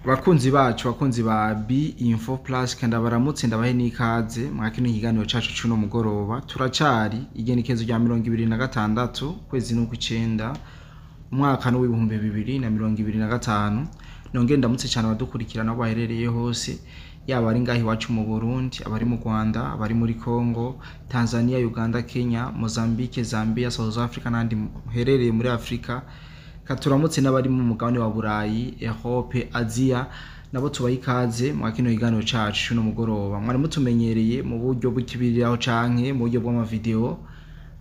Bakunzi bacu bakunzi ba B Info Plus kandi baramutse ndabahe nikaze mwakino kiganiro cacu cuno mugoroba turacari igenekezo rya 2026 kwezi n'ukwicenda umwaka no w'ibihumbi 2025 nonge ndamutse cyane badukurikirana baherereye hose yaba ari ngahi wacu mu Burundi abari mu Rwanda abari muri Congo Tanzania Uganda Kenya Mozambique Zambia South Africa nandi herereye muri Afrika katuramutse n'abari mu mugabane wa Burayi Europe Asia nabo tubayikaze mwakino kiganiro cacu no mugoroba mwari mutumenyereye mu buryo bw'ikibiriraho canke mu buryo bw'ama video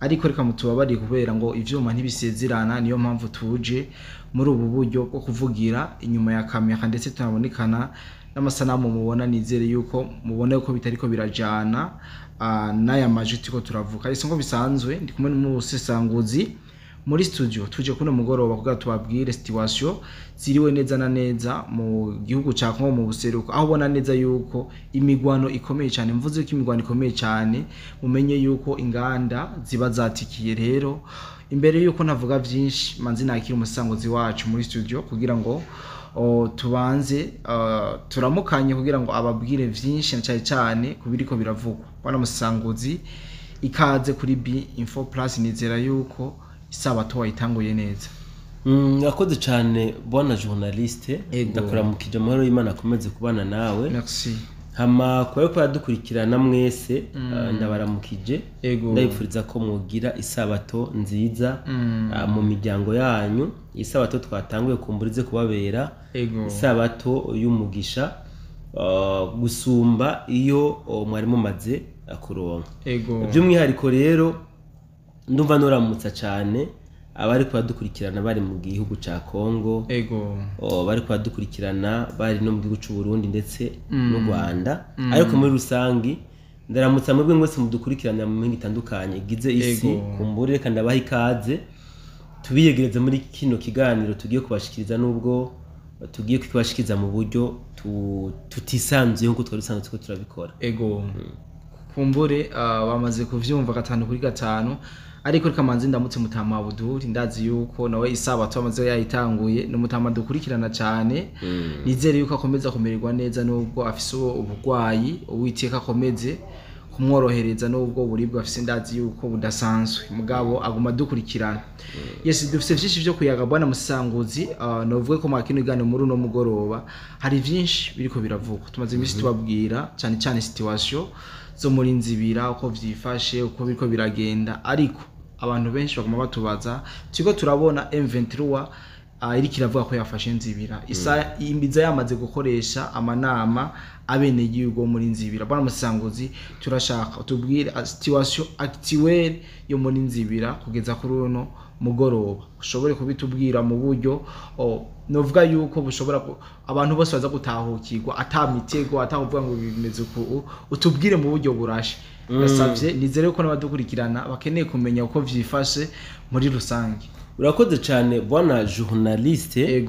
ariko reka mutubabari kubera ngo ivyuma ntibisezerana niyo mpamvu tuje muri ubu buryo bwo kuvugira inyuma ya kamera ndetse tunabonekana n'amasanamu mubona nizere yuko mubone ko bitariko birajana n'aya majwi tiko turavuka ese ngo bisanzwe ndi kumwe n'umusesanguzi muri studio tuje kuno mugoroba kugira tubabwire situation ziriwe neza na neza mu gihugu ca Kongo mu buseruko aho bona neza yuko imigwano ikomeye cyane mvuze ko imigwano ikomeye cyane mumenye yuko inganda ziba zatikiye rero imbere yuko navuga byinshi manzi nakira umusangozi wacu muri studio kugira ngo tubanze turamukanye kugira ngo ababwire byinshi cyane cyane kubiriko biravugwa bana musangozi ikaze kuri B Info Plus nizera yuko isabato wayitanguye neza. Yakoze cyane bwana journaliste ndakuramukije amahoro y'Imana akomeze kubana nawe. Merci. Hama ko yadukurikirana mwese ndabaramukije ndabifuriza ko mugira isabato nziza mu miryango yanyu. Isabato twatanguye kumburize kubabera isabato y'umugisha gusumba iyo mwari mumaze kuronka. By'umwihariko rero ndumva noramutsa cyane abari kwadukurikirana bari mu gihugu ca Kongo bari kwadukurikirana bari no mu gihugu c'u Burundi ndetse n'u Rwanda ariko muri rusangi ndaramutsa mwebwe mwese mudukurikirana mu mpinga itandukanye gize isi kumbure kandi abaha ikaze tubiyegereza muri kino kiganiro tugiye kubashikiriza nubwo tugiye kwibashikiriza mu buryo tutisanzuye nkuko twari dusanzwe tuko turabikora kumbure bamaze kuvyumva gatanu kuri gatanu ariko reka manzi ndamutse mutama Abuduri ndazi yuko nawe isabato amaze yayitanguye no mutama dukurikirana cyane nizere yuko akomeza kumererwa neza nubwo afise ubugwayi uwiteka akomeze kumworohereza nubwo buribwa afise ndazi yuko budasanzwe mugabo aguma dukurikirana yes dufise vyinshi byo kuyaga bwana musanguzi novuge ko makino igane muri uno mugoroba hari vyinshi biriko biravuga tumaze imisi tubabwira cyane cyane situation zo muri nzibira uko vyifashe uko biriko biragenda ariko abantu benshi baguma batubaza tiko turabona M23 iri kiravuga ko yafashe nzibira imbiza yamaze gukoresha amanama abene yigo muri nzibira bwana musanguzi turashaka tubwire situation actuelle yo muri nzibira kugeza kuri uno mugoroba ushobore kubitubwira mu buryo novuga yuko bushobora abantu bose baza gutahukirwa atamitego atavuga ngo bimeze uko utubwire mu buryo burashe gasavye nizere ko nabadukurikirana bakeneye kumenya uko vyifashe muri rusangi. Urakoze cyane bwana journaliste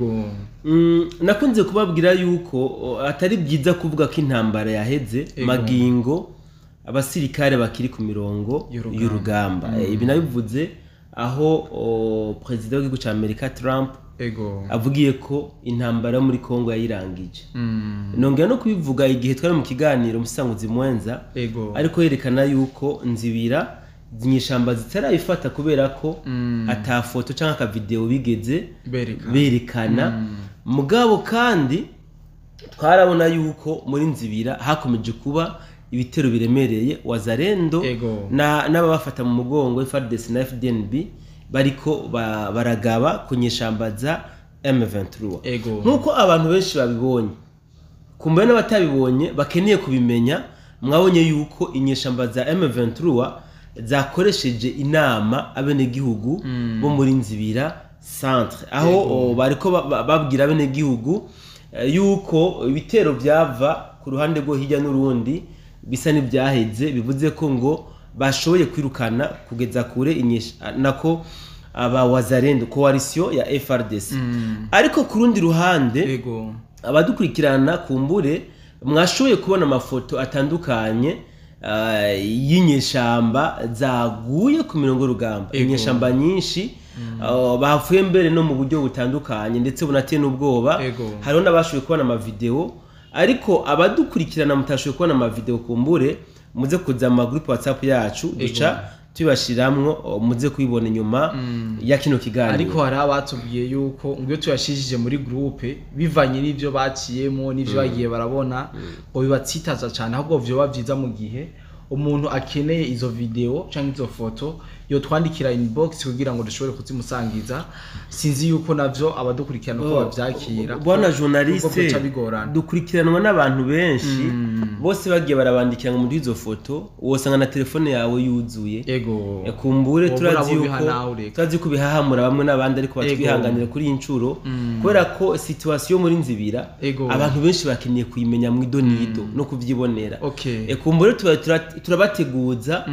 nakunze kubabwira yuko atari byiza kuvuga ko intambara yaheze magingo abasirikare bakiri ku mirongo y'urugamba ibi nabivuze aho president w'igihugu ca Amerika Trump avugiye ko intambara muri Kongo yayirangije nongera no kubivuga igihe twari mu kiganiro musanguzi mwenza ariko yerekana yuko nzibira zinyishamba zitarayifata kubera ko ata foto canke aka video bigeze berekana mugabo kandi twarabona yuko muri nzibira hakomeje kuba ibitero biremereye wazarendo n'ababafata mu mugongo FARDC na FDNB bariko baragaba kunyishamba za M23 nkuko abantu benshi babibonye kumbe n'abatabibonye bakeneye kubimenya mwabonye yuko inyishamba za M23 zakoresheje inama abene gihugu bo muri nzibira centre aho bariko babwira abene gihugu yuko ibitero byava ku ruhande rwo hirya n'urundi bisa n'ibyaheze bivuze ko ngo bashoboye kwirukana kugeza kure inyesha nako aba wazarendo coalition ya FARDC ariko ku rundi ruhande abadukurikirana kumbure mwashoboye kubona amafoto atandukanye y'inyeshamba zaguye ku mirongo y'urugamba. Inyeshamba nyinshi bavuye mbere no mu buryo butandukanye ndetse bunateye n'ubwoba. Hariho n'abashoboye kubona amavideo, ariko abadukurikirana mutashoboye kubona amavideo kumbure muze kuza mu group WhatsApp yacu duca tubashiramwo muze kubibona inyuma ya kino kiganiro. Ariko hari abatubwiye yuko ngo tuyashishije muri groupe bivanye n'ivyo baciyemo n'ivyo bagiye barabona ngo bibatsitaza cyane, ahubwo vyo bavyiza mu gihe umuntu akeneye izo video canke izo foto yo twandikira inbox kugira ngo dushobore kuzimusangiza. Sinzi yuko navyo abadukurikirana uko bavyakira. Bwana journaliste dukurikiranwa n'abantu benshi bose bagiye barabandikira ngo muri izo foto wosanga na telefone yawe yuzuye. Kumbure turazi ko bihahamura bamwe n'abandi, ariko batwihanganira kuri incuro kubera ko situation muri Nzibira abantu benshi bakeneye kuyimenya mu idonido no kuvyibonera. Kumbure turabateguza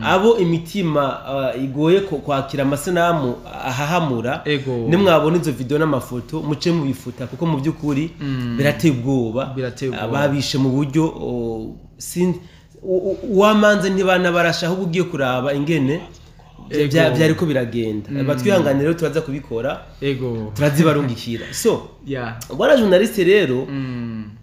abo imitima igoye kwakira amasanamu ahahamura, nimwabona izo video n'amafoto muce mubifuta kuko mu byukuri birateye ubwoba. Babishe mu buryo wamanze ntibana barasha ahubwo ugiye kuraba ingene byari ko biragenda. Batwihanganira rero turaza kubikora, turazibarungikira. Bwana journaliste rero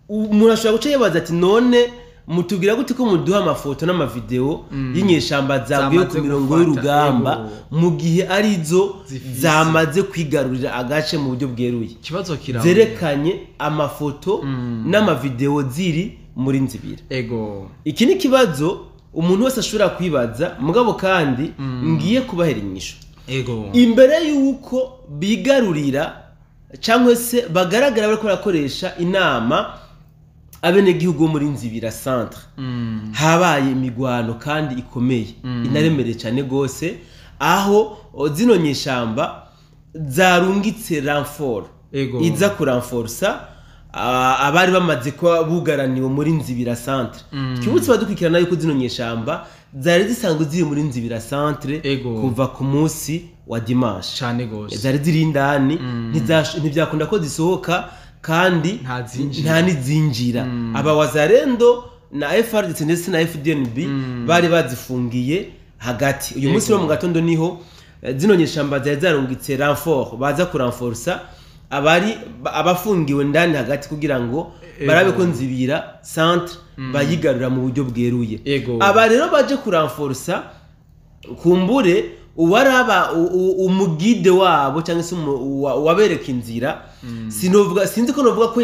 umuntu ashobora guca yibaza ati none mutubwira gute ko muduha amafoto n'amavideo y'inyeshamba zaguye ku mirongo y'urugamba mu gihe arizo zamaze kwigarurira agace mu buryo bweruye? Kibazo kirabo zerekanye amafoto n'amavideo ziri muri Nzibira. Iki ni kibazo umuntu wese ashobora kwibaza, mugabo kandi ngiye kubahera inyisho. Imbere yuko bigarurira cyangwa se bagaragara bariko barakoresha inama abene gihugu muri Nzibira centre, habaye imigwano kandi ikomeye inaremereye cyane gose, aho zino nyeshamba zarungitse renfort iza kuranforsa abari bamaze ko bugaraniwe muri Nzibira centre. Twibutse badukurikirana yuko zino nyeshamba zari zisanzwe ziri muri Nzibira centre kuva ku munsi wa dimanche cyane gose, zari ziri indani ntibyakunda ko zisohoka kandi nta nizinjira. Aba wazarendo na FRDC ndetse na FDNB bari bazifungiye hagati. Uyu munsi mu gatondo niho zino nyeshamba zari zarungitse renfort baza kuranforsa abafungiwe ndani hagati kugira ngo barabe ko Nzibira centre bayigarura mu buryo bweruye. Aba rero baje kuranforsa kumbure uwaraba umugide wabo cyangwa se wabereka inzira. Sinzi ko novuga ko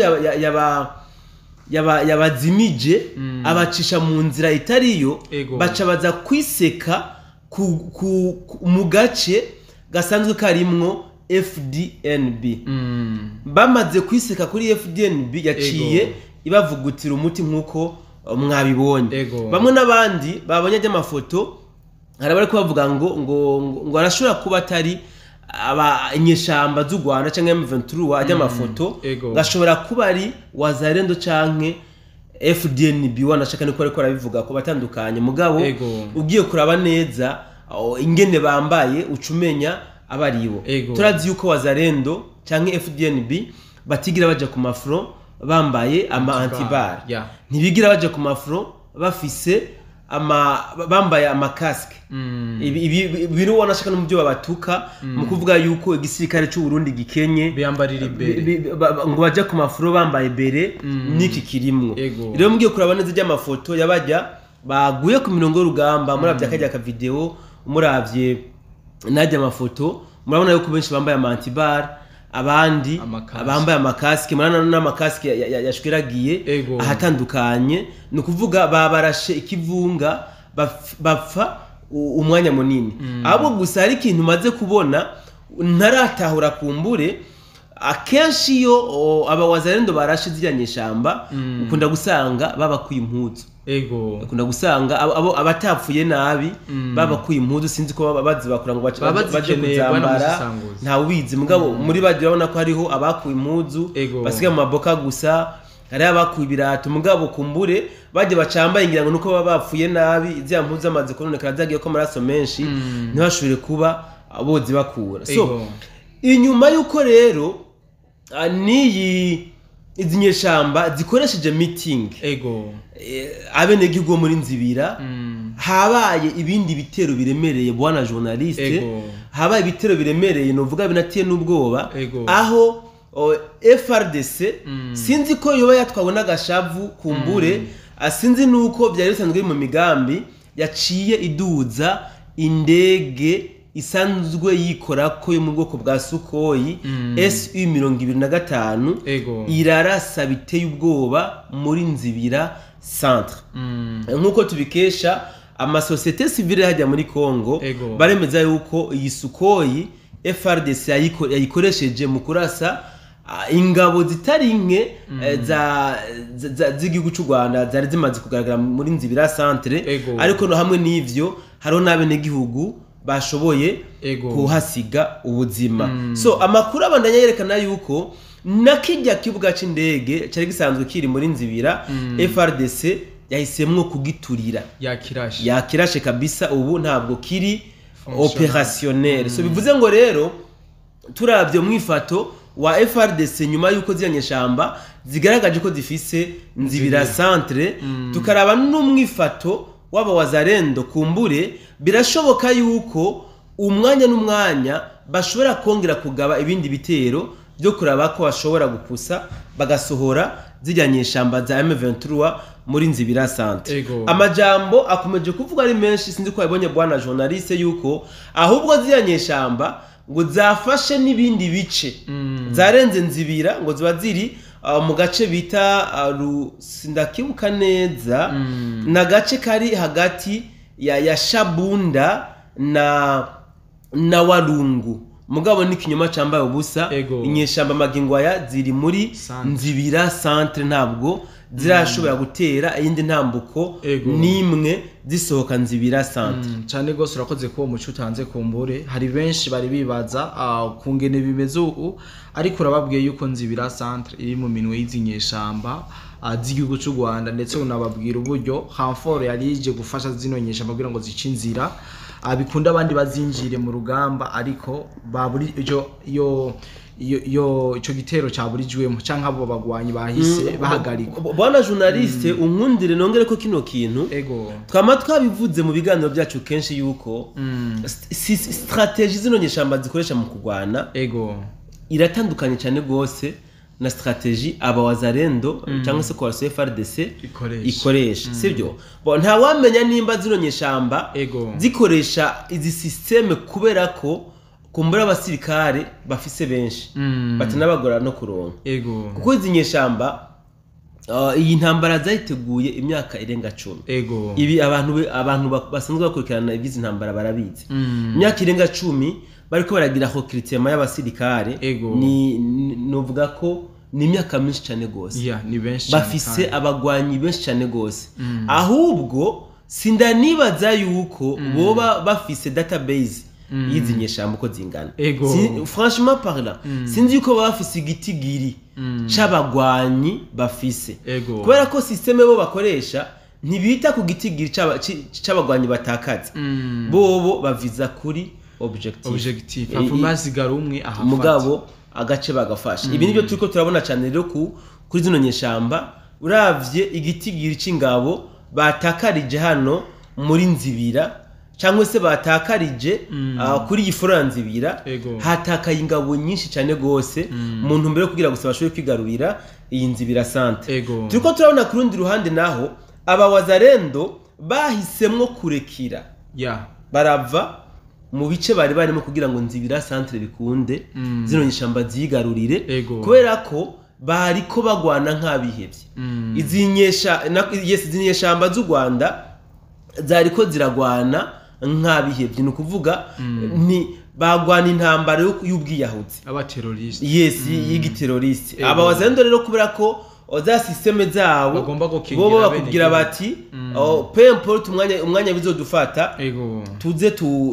yabazimije abacisha mu nzira itariyo, baca baza kwiseka mu gace gasanzwe karimwo FDNB. Bamaze kwiseka kuri FDNB yaciye ibavugutira umuti nkuko mwabibonye. Bamwe n'abandi babonye amafoto harabari ko bavuga ngo arashobora kuba atari inyeshamba z'u Rwanda cyangwa M23 ajya amafoto, gashobora kuba ari wazarendo canke FDNB wanashaka niko ariko arabivuga ko batandukanye. Mugabo ugiye kuraba neza ingene bambaye ucumenya abaribo. Turazi yuko wazarendo canke FDNB batigira baje ku mafro bambaye ama antibar, ntibigira baje ku mafro bafise bambaye amakaske. Ibi biro wanashaka no mubyo babatuka mu kuvuga yuko igisirikare cy'u Burundi gikenye biyambarira ibere ngo baje ku mafuro bambaye bere niki kirimwo. Rero mugiye kuraba neza y'amafoto yabajya baguye ku mirongo y'urugamba, muravye akajya ka video, muravye najya amafoto, murabona yuko benshi bambaye amantibar, abandi bambaye amakaske, murana n'amakaske yashwiragiye ahatandukanye. No kuvuga babarashe ikivunga bapfa umwanya munini. Abo gusa hari ikintu maze kubona ntaratahura kumbure, akenshi yo abawazarendo barashe ziranyeshamba ukunda gusanga babakuye impuzu. Ukunda gusanga abo abatapfuye nabi babakuye impuzu, sinzi ko bazi bakura ngo baje kuzambara nta ubizi. Mugabo muri bagira babona ko hariho abakuye impuzu basiga mu maboka gusa, hari abakuye ibirato. Mugabo kumbure baje bacambaye ngira ngo nuko baba bapfuye nabi, izya mpuzu amaze kononekara zagiye ko amaraso menshi ntibashobore kuba abozi bakura. So inyuma yuko rero niyi izi nyeshamba zikoresheje meeting abenegihugu muri Nzibira habaye ibindi bitero biremereye bwana journaliste habaye ibitero biremereye novuga binatiye n'ubwoba aho FRDC sinzi ko yoba yatwawe n'agashavu kumbure asinzi nuko byari bisanzwe mu migambi yaciye iduza indege isanzwe yikora ko yo mu bwoko bwa Sukhoi SU-25 irarasa biteye ubwoba muri Nzibira centre nkuko tubikesha amasosiyete civile hajya muri Kongo baremeza yuko iyi Sukhoi FRDC yayikoresheje mu kurasa ingabo zitari nke z'igihugu cy'u Rwanda zari zimaze kugaragara muri Nzibira centre ariko no hamwe n'ivyo haro n'abenegihugu bashoboye kuhasiga ubuzima so amakuru abandanya yerekana yuko nakijya kibuga c'indege cyari gisanzwe kiri muri Nzibira FRDC yahisemwo kugiturira yakirashe kabisa ubu ntabwo kiri opérationnel so bivuze ngo rero turavye mwifato wa FRDC nyuma yuko ziyanyeshamba zigaragaje ko zifise Nzibira centre tukaraba n'umwifato waba wazarendo kumbure birashoboka yuko umwanya n'umwanya bashobora kongera kugaba ibindi bitero byo kuraba ko bashobora gupusa bagasohora zijyanyeshamba za M23 muri Nzibira centre amajambo akomeje kuvuga ari menshi sinzi ko yabonye bwana journaliste yuko ahubwo ziyanyeshamba ngo zafashe n'ibindi bice zarenze Nzibira ngo ziba ziri mu gace bita sindakibuka neza na gace kari hagati ya Shabunda na Walungu mugabo n'ikinyoma cambaye ubusa inyeshamba magingo aya ziri muri Nzibira centre ntabwo zirashobora gutera iyindi ntambuko nimwe zisohoka Nzibira centre cyane gose urakoze ko umuco utanze kumbure hari benshi bari bibaza kungene bimeze ubu ariko urababwiye yuko Nzibira centre iri mu minwe y'izinyeshamba z'igihugu cy'u Rwanda ndetse unababwira uburyo Hanfort yari ije gufasha zino nyeshamba kugira ngo zice inzira abikunda abandi bazinjire mu rugamba ariko baburi ico gitero caburijwemo canke abo bagwanyi bahise bahagarika bwana journaliste unkundire nongere ko kino kintu twama twabivuze mu biganiro byacu kenshi yuko strategie zino nyeshamba zikoresha mu kugwana iratandukanye cyane gose na strategie aba wazarendo cyangwa se kwa FRDC ikoresha sibyo nta wamenya nimba zino nyeshamba zikoresha izi systeme kubera ko kumbura abasirikare bafise benshi batanabagora no kuronka kuko izi nyeshamba iyi ntambara zayiteguye imyaka irenga 10 ibi abantu basanzwe bakurikirana ivizi ntambara barabizi imyaka irenga 10 bariko baragira ho critema y'abasirikare ni novuga ko ni imyaka myinshi cyane gose ni benshi bafise abagwanyi benshi cyane gose ahubwo sindanibaza yuko boba bafise database yizinyeshamba uko zingana franchement parlant sinzi yuko bafise igitigiri c'abagwanyi bafise kubera ko systeme bo bakoresha ntibita ku gitigiri c'abagwanyi batakaza bobo baviza kuri objective afumazigara umwe ahafata mugabo agace bagafasha ibi nibyo turiko turabona cyane rero kuri zino nyeshamba uravye igitigiri c'ingabo batakarije hano muri Nzibira cyangwa se batakarije kuri gifora Nzibira hatakaye ingabo nyinshi cyane gose mu ntumbero kugira gusaba bashobore kwigarurira iyi Nzibira centre turiko turabona ku rundi ruhande naho aba wazarendo bahisemwo kurekira barava mu bice bari barimo kugira ngo Nzibira centre bikunde zino nyeshamba zigarurire kubera ko bari ko bagwana nk'abihebye izi nyeshamba z'u Rwanda zariko ziragwana nk'abihebye ni ukuvuga ni bagwana intambara y'ubwiyahutse abateroriste y'igiteroriste aba wazendo rero kubera ko za systeme zabo bo bakubwira bati peu importe umwanya bizodufata tuze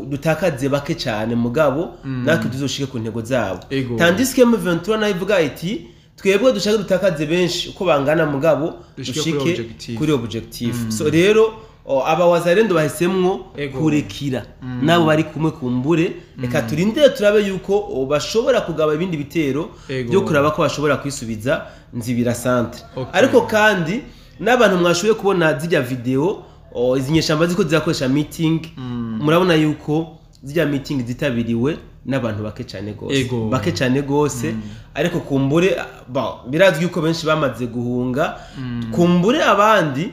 dutakaze bake cyane mugabo natwe tuzoshike ku ntego zabo tandis que M23 nayo ivuga iti twebwe dushaka dutakaze benshi uko bangana mugabo dushike kuri objective so rero aba wazalendo bahisemwo kurekira nabo bari kumwe kumbure reka turindire turabe yuko bashobora kugaba ibindi bitero byo kuraba ko bashobora kwisubiza Nzibira centre ariko kandi n'abantu mwashoboye kubona zijya video izinyeshamba ziko zirakoresha meeting murabona yuko zijya meeting zitabiriwe n'abantu bake cyane gose ariko kumbure birazwi yuko benshi bamaze guhunga kumbure abandi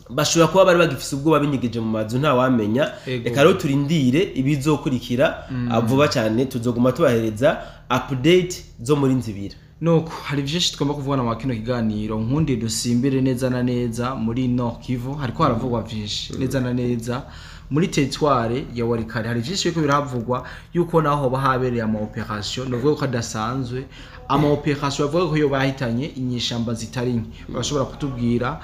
bashobora kuba bari bagifise ubwo babinyigeje mu mazu nta wamenya reka rero turindire ibizokurikira vuba cyane tuzoguma tubahereza update zo muri Nzibira nuko hari byinshi tugomba kuvugana mu kino kiganiro nkundi dusimbire neza na neza muri Nord Kivu hariko haravugwa byinshi neza na neza muri territoire ya Walikale hari byinshi biko biravugwa yuko naho bahabereye ama operation novuga ko adasanzwe ama operation bavuga ko yo bahitanye inyeshamba zitari nke bashobora kutubwira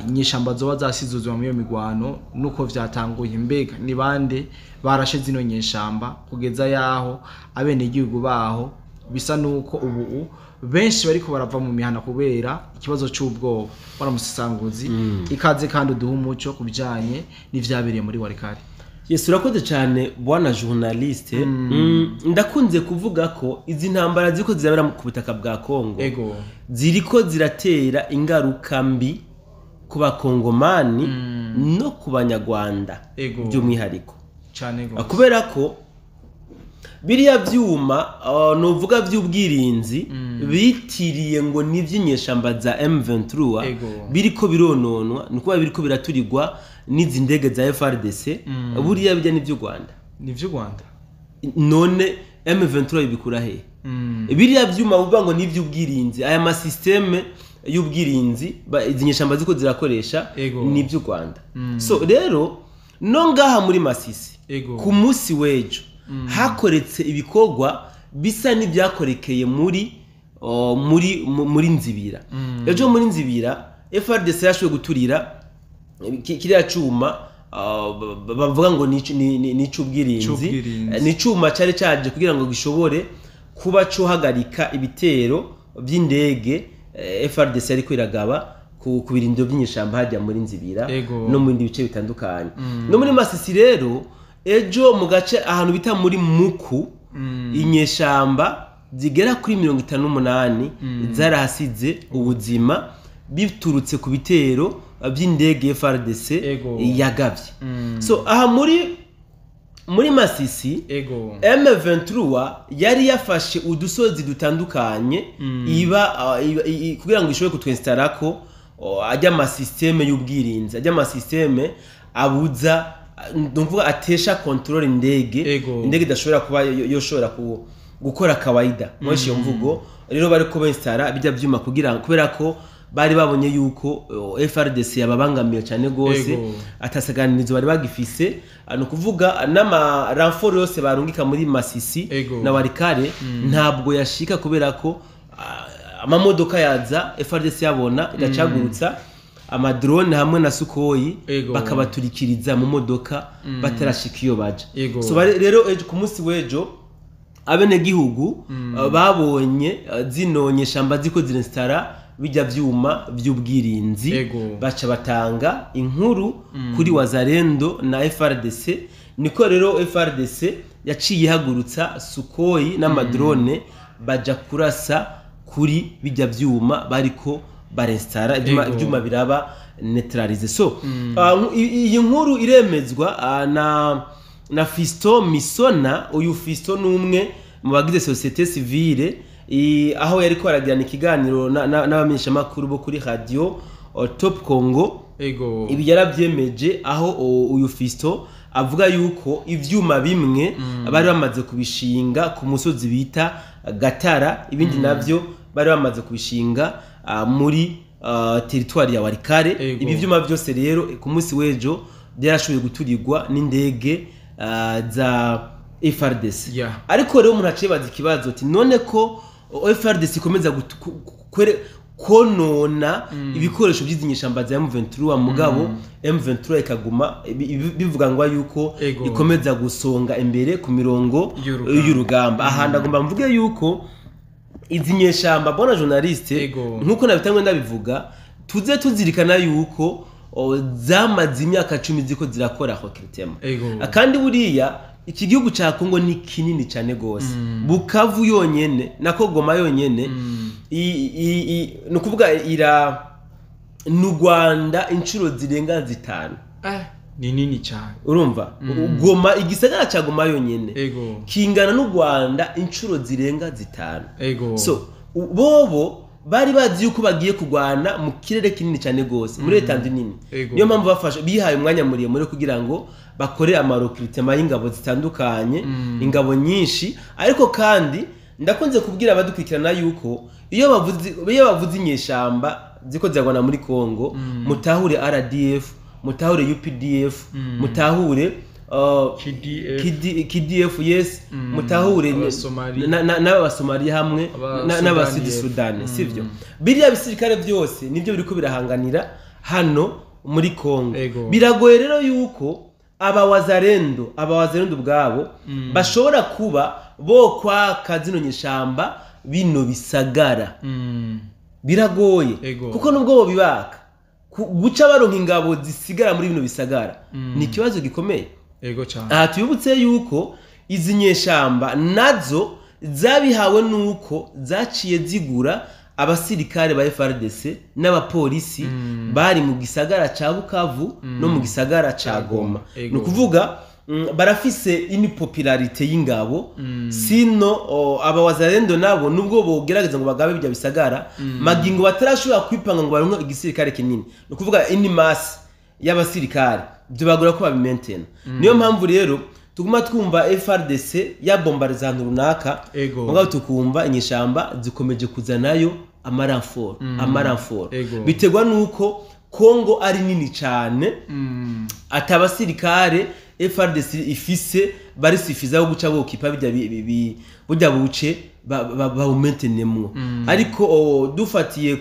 inyeshamba zoba zasizuzwa mu yo migwano nuko vyatanguye mbega ni bande barashe zino nyeshamba kugeza yaho abene igihugu baho bisa nuko ubu benshi bariko barava mu mihana kubera ikibazo cy'ubwoba baramusisanguzi ikaze kandi uduha umuco kubijanye n'ivyabereye muri Walikale. Yesu urakoze cyane bwana journaliste ndakunze kuvuga ko izi ntambara ziko zirabera ku butaka bwa Kongo ziriko ziratera ingaruka mbi ku bakongomani no ku banyarwanda by'umwihariko cyane gose kubera ko biriya byuma novuga by'ubwirinzi bitiriye ngo n'ivy'inyeshamba za M23 biriko birononwa nuko biriko biraturirwa n'izi ndege za FRDC buriya bijya n'ivyo Rwanda none M23 ibikura he biriya byuma uvuga ngo n'ivy'ubwirinzi aya ma systeme y'ubwirinzi izinyeshamba ziko zirakoresha n'ivyo Rwanda so rero no ngaha muri Masisi ku munsi wejo hakoretse ibikorwa bisa n'ibyakorekeye muri Nzibira ejo muri Nzibira FRDC yashoboye guturira kiriya cuma bavuga ngo ni c'ubwirinzi ni cuma cyari caje kugira ngo gishobore kuba cyo hagarika ibitero by'indege FRDC ariko iragaba ku birindiro by'inyeshamba hajya muri Nzibira no mu bindi bice bitandukanye no muri Masisi rero ejo mu gace ahantu bita muri Muku inyeshamba zigera kuri 58 zarahasize ubuzima biturutse ku bitero by'indege FRDC yagavye so aha muri Masisi M23 yari yafashe udusozi dutandukanye kugira ngo ishobore kutwestarako ajya ama systeme y'ubwirinzi ajya ama systeme abuza ndumvuga atesha control indege idashobora kuba yoshobora gukora kawaida mweshi mvugo rero bari ko benstara bijya byuma kubera ko bari babonye yuko FRDC yababangamiye cyane gose atasaganirizo bari bagifise no kuvuga n'ama renfort yose barungika muri Masisi na Walikale ntabwo yashika kubera ko amamodoka yaza FRDC yabona igacagurutsa amadrone hamwe na Sukoyi bakabaturikiriza mu modoka batarashika iyo baje so rero ku munsi wejo abene gihugu babonye zinonyeshamba ziko zirinstara bijya byuma by'ubwirinzi baca batanga inkuru kuri wazalendo na FRDC niko rero FRDC yaciye hagurutsa Sukoyi n'amadrone baja kurasa kuri bijya byuma bariko barestara ibyuma biraba neutralize so iyi nkuru iremezwa na Fisto Misona uyu Fisto numwe mu bagize societe civile aho yari ko aragirana ikiganiro n'abamenyesha makuru bo kuri radio Top Congo ibi yarabyemeje aho uyu Fisto avuga yuko ivyuma bimwe bari bamaze kubishinga ku musozi bita Gatara ibindi navyo bari bamaze kubishinga muri territoire ya Walikale ibi vyuma byose rero ku munsi wejo byarashoboye guturirwa n'indege za FRDC ariko rero umuntu acibaza ikibazo ati none ko FRDC ikomeza konona ibikoresho by'izinyeshamba za M23 mugabo M23 ikaguma bivuga ngo yuko ikomeza gusonga imbere ku mirongo y'urugamba aha ndagomba mvuge yuko izinyeshamba bona journaliste nkuko nabitangwe ndabivuga tuze tuzirikana yuko zamaze imyaka 10 ziko zirakora recruitment kandi buriya iki gihugu ca Kongo ni kinini cyane gose Bukavu yonyene nako Goma yonyene no kuvuga ira n'u Rwanda inshuro zirenga 5 ni nini cyane urumva Goma igisagara ca Goma yonyene kingana n'u Rwanda inshuro zirenga 5 so bobo bari bazi yuko bagiye kugwana mu kirere kinini cyane gose muri Tanzania nini niyo mpamvu bafasha bihaye umwanya muri kugira ngo bakore amarecruitment y'ingabo zitandukanye ingabo nyinshi ariko kandi ndakunze kubwira abadukurikirana yuko iyo bavuze inyeshamba ziko zagwana muri Kongo mutahure RDF mutahure UPDF mutahure KDF yes mutahure n'abasomalia hamwe n'abasudi Sudan sivyo biriya bisirikare byose nibyo biriko birahanganira hano muri Kongo biragoye rero yuko abawazarendo bwabo bashobora kuba bo kwa kazino nyeshamba bino bisagara biragoye kuko nubwo bo bibaka guca baronka ingabo zisigara muri bino bisagara ni ikibazo gikomeye aha tuyibutse yuko izi nyeshamba nazo zabihawe nuko zaciye zigura abasirikare ba FARDC n'abapolisi bari mu gisagara ca Bukavu no mu gisagara ca Goma no kuvuga barafise ini popularite y'ingabo sino abawazarendo nabo nubwo bogerageza ngo bagabe bijya bisagara magingo batarashobora kwipanga ngo baronke igisirikare kinini no kuvuga ini mass y'abasirikare byo bagura ko babimaintain niyo mpamvu rero tuguma twumva FARDC ya bombariza runaka mugabo tukumva inyeshamba zikomeje kuzanayo amaranfort bitegwa nuko Kongo ari nini cyane atabasirikare FARDC ifise bari sifiza go guca bokipa bijya buce bawumaintenemwo ariko dufatiye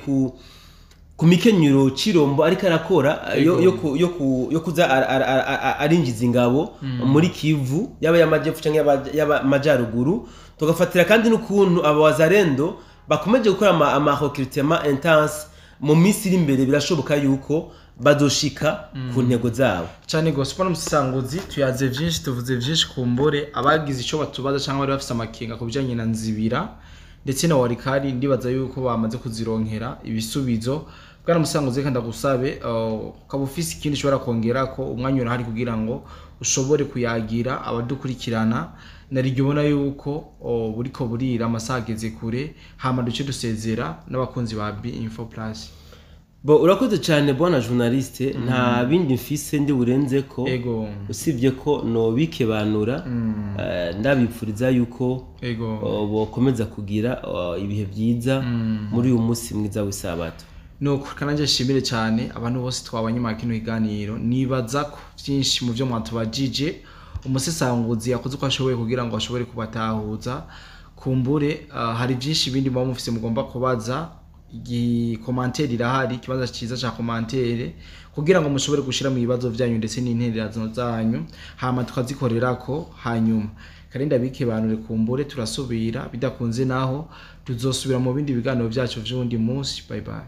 ku mikenyuro Cirombo ariko arakora yo kuza arinjiza ingabo muri Kivu yaba y'amajyepfo cyangwa y'amajyaruguru tugafatira kandi n'ukuntu abawazarendo bakomeje gukora ama-recruitment intense mu minsi iri imbere birashoboka yuko bazoshika ku ntego zabo cyane gospel n'umusanguzi tuyaze byinshi tuvuze byinshi kumbore abagize ico batubaza cyangwa bari bafise amakenga ku bijanye na Nzibira ndetse na Warikari ndibaza yuko bamaze kuzironkera ibisubizo bwana musanguzi kandi ndagusabe kabufisi ikindi shobora kongera ko umwanya urahari kugira ngo ushobore kuyagira abadukurikirana narijyobona yuko buriko burira amasageze kure hama duce dusezera n'abakunzi ba Info Plus. Urakoze cyane bwana journaliste nta bindi mfise ndi burenze ko usibye ko no bikebanura ndabipfuriza yuko bokomeza kugira ibihe byiza muri uyu munsi mwiza w'isabato. Nuko kananje shimire cyane abantu bose twabanye makino iganiro nibaza ko byinshi mu byo mwatubajije umusesanguzi yakoze uko ashoboye kugira ngo ashobore kubatahuza kumbure hari byinshi bindi mu mufise mugomba kubaza commentaire irahari kibaza cyiza cha commentaire kugira ngo mushobore gushira mu bibazo byanyu ndetse n'intererazo zanyu hama tukazikorerako hanyuma karinda bikebanure kumbure turasubira bidakunze naho tuzosubira mu bindi biganiro byacu vy'undi munsi bye bye.